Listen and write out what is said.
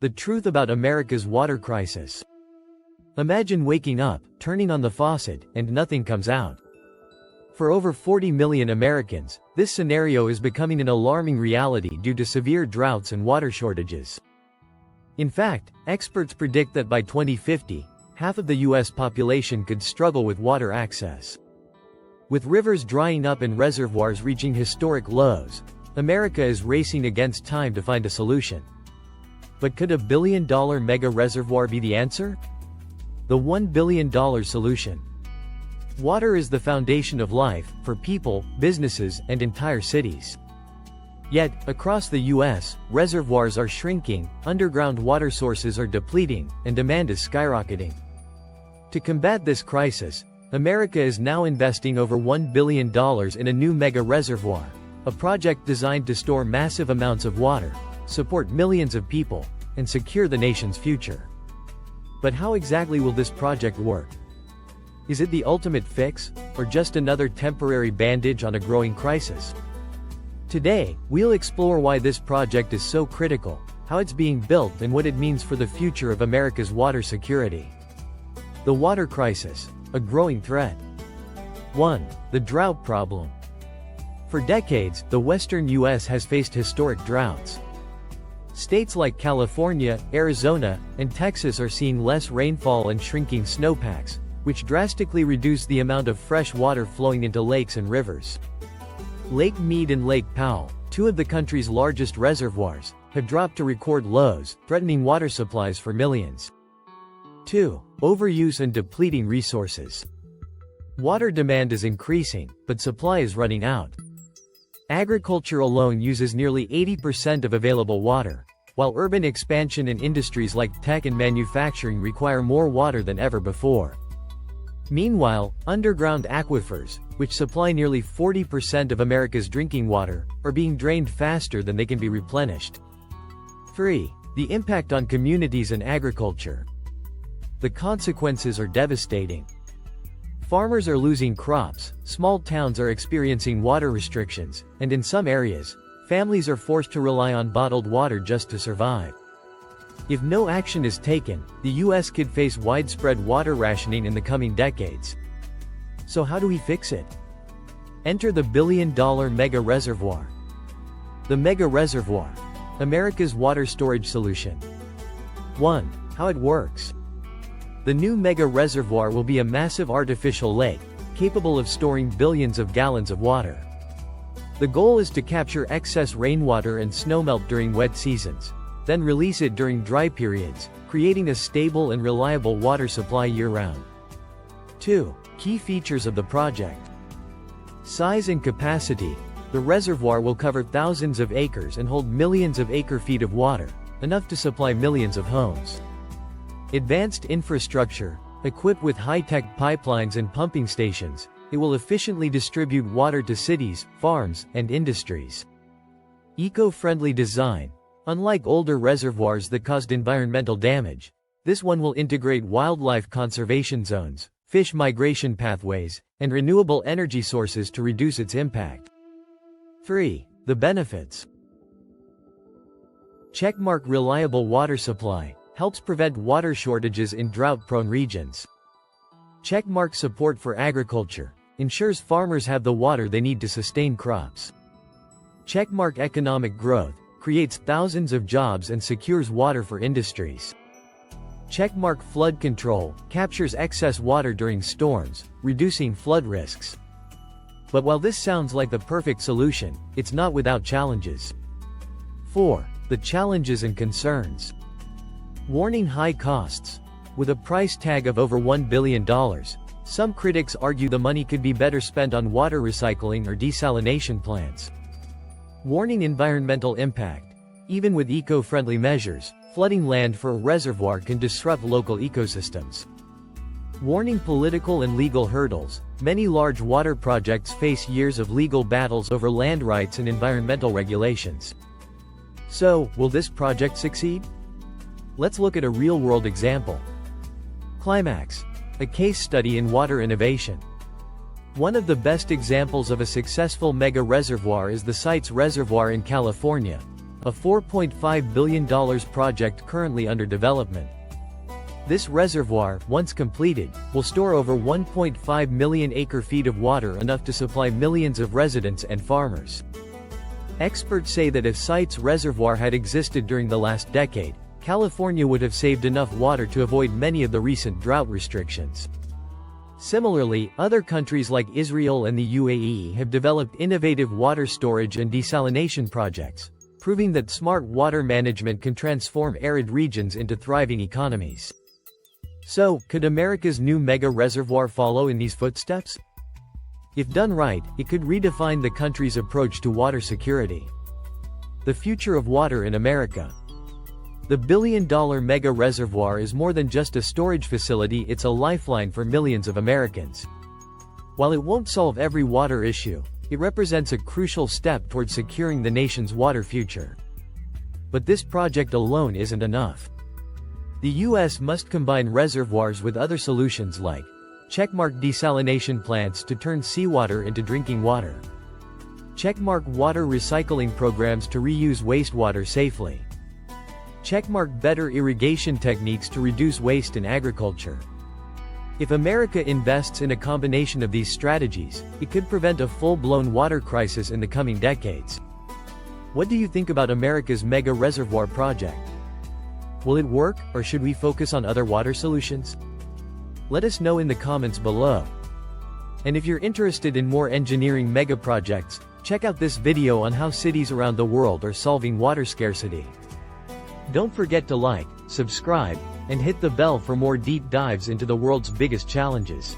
The truth about America's water crisis. Imagine waking up, turning on the faucet, and nothing comes out. For over 40 million Americans, this scenario is becoming an alarming reality due to severe droughts and water shortages. In fact, experts predict that by 2050, half of the U.S. population could struggle with water access. With rivers drying up and reservoirs reaching historic lows, America is racing against time to find a solution. But could a billion-dollar mega-reservoir be the answer? The $1 billion solution. Water is the foundation of life, for people, businesses, and entire cities. Yet, across the U.S., reservoirs are shrinking, underground water sources are depleting, and demand is skyrocketing. To combat this crisis, America is now investing over $1 billion in a new mega-reservoir, a project designed to store massive amounts of water, support millions of people, and secure the nation's future. But how exactly will this project work? Is it the ultimate fix, or just another temporary bandage on a growing crisis? Today, we'll explore why this project is so critical, how it's being built, and what it means for the future of America's water security. The water crisis, a growing threat. 1. The drought problem. For decades, the western U.S. has faced historic droughts. States like California, Arizona, and Texas are seeing less rainfall and shrinking snowpacks, which drastically reduce the amount of fresh water flowing into lakes and rivers. Lake Mead and Lake Powell, two of the country's largest reservoirs, have dropped to record lows, threatening water supplies for millions. 2. Overuse and depleting resources. Water demand is increasing, but supply is running out. Agriculture alone uses nearly 80% of available water, while urban expansion and industries like tech and manufacturing require more water than ever before. Meanwhile, underground aquifers, which supply nearly 40% of America's drinking water, are being drained faster than they can be replenished. 3. The impact on communities and agriculture. The consequences are devastating. Farmers are losing crops, small towns are experiencing water restrictions, and in some areas, families are forced to rely on bottled water just to survive. If no action is taken, the U.S. could face widespread water rationing in the coming decades. So how do we fix it? Enter the billion-dollar mega-reservoir. The mega-reservoir, America's water storage solution. 1. How it works. The new mega-reservoir will be a massive artificial lake, capable of storing billions of gallons of water. The goal is to capture excess rainwater and snowmelt during wet seasons, then release it during dry periods, creating a stable and reliable water supply year-round. 2. Key features of the project. Size and capacity. The reservoir will cover thousands of acres and hold millions of acre-feet of water, enough to supply millions of homes. Advanced infrastructure. Equipped with high-tech pipelines and pumping stations, it will efficiently distribute water to cities, farms, and industries. Eco-friendly design. Unlike older reservoirs that caused environmental damage, this one will integrate wildlife conservation zones, fish migration pathways, and renewable energy sources to reduce its impact. 3. The benefits. Checkmark. Reliable water supply. Helps prevent water shortages in drought-prone regions. Checkmark. Support for agriculture. Ensures farmers have the water they need to sustain crops. Checkmark. Economic growth. Creates thousands of jobs and secures water for industries. Checkmark. Flood control. Captures excess water during storms, reducing flood risks. But while this sounds like the perfect solution, it's not without challenges. 4. The challenges and concerns. Warning. High costs. With a price tag of over $1 billion, some critics argue the money could be better spent on water recycling or desalination plants. Warning. Environmental impact. Even with eco-friendly measures, flooding land for a reservoir can disrupt local ecosystems. Warning. Political and legal hurdles. Many large water projects face years of legal battles over land rights and environmental regulations. So, will this project succeed? Let's look at a real-world example. Climax. A case study in water innovation. One of the best examples of a successful mega-reservoir is the site's reservoir in California, a $4.5 billion project currently under development. This reservoir, once completed, will store over 1.5 million acre-feet of water, enough to supply millions of residents and farmers. Experts say that if site's reservoir had existed during the last decade, California would have saved enough water to avoid many of the recent drought restrictions. Similarly, other countries like Israel and the UAE have developed innovative water storage and desalination projects, proving that smart water management can transform arid regions into thriving economies. So, could America's new mega-reservoir follow in these footsteps? If done right, it could redefine the country's approach to water security. The future of water in America. The billion-dollar mega-reservoir is more than just a storage facility, it's a lifeline for millions of Americans. While it won't solve every water issue, it represents a crucial step towards securing the nation's water future. But this project alone isn't enough. The U.S. must combine reservoirs with other solutions like checkmark desalination plants to turn seawater into drinking water, checkmark water recycling programs to reuse wastewater safely, checkmark better irrigation techniques to reduce waste in agriculture. If America invests in a combination of these strategies, it could prevent a full-blown water crisis in the coming decades. What do you think about America's mega-reservoir project? Will it work, or should we focus on other water solutions? Let us know in the comments below. And if you're interested in more engineering mega projects, check out this video on how cities around the world are solving water scarcity. Don't forget to like, subscribe, and hit the bell for more deep dives into the world's biggest challenges.